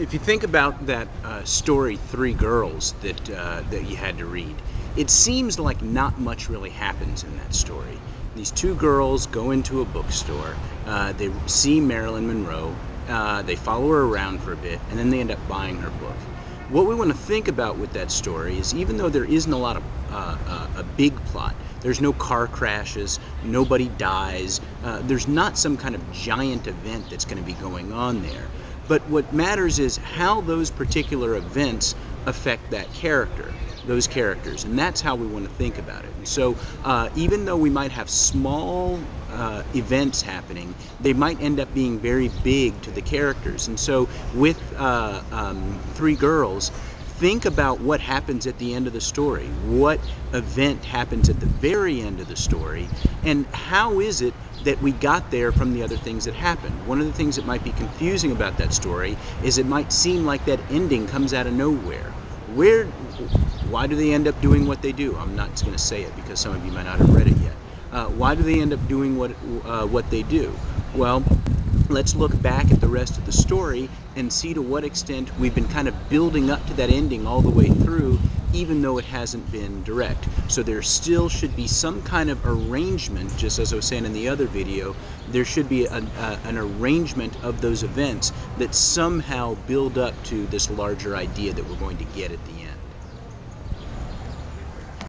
If you think about that story, Three Girls, that you had to read, it seems like not much really happens in that story. These two girls go into a bookstore, they see Marilyn Monroe, they follow her around for a bit, and then they end up buying her book. What we want to think about with that story is, even though there isn't a lot of a big plot, there's no car crashes, nobody dies, there's not some kind of giant event that's going to be going on there. But what matters is how those particular events affect that character, those characters, and that's how we want to think about it. And so even though we might have small events happening, they might end up being very big to the characters. And so with Three Girls, think about what happens at the end of the story. What event happens at the very end of the story, and how is it that we got there from the other things that happened? One of the things that might be confusing about that story is it might seem like that ending comes out of nowhere. Why do they end up doing what they do? I'm not going to say it because some of you might not have read it yet. Why do they end up doing what they do? Well, let's look back at the rest of the story and see to what extent we've been kind of building up to that ending all the way through, even though it hasn't been direct. So there still should be some kind of arrangement, just as I was saying in the other video, there should be an arrangement of those events that somehow build up to this larger idea that we're going to get at the end.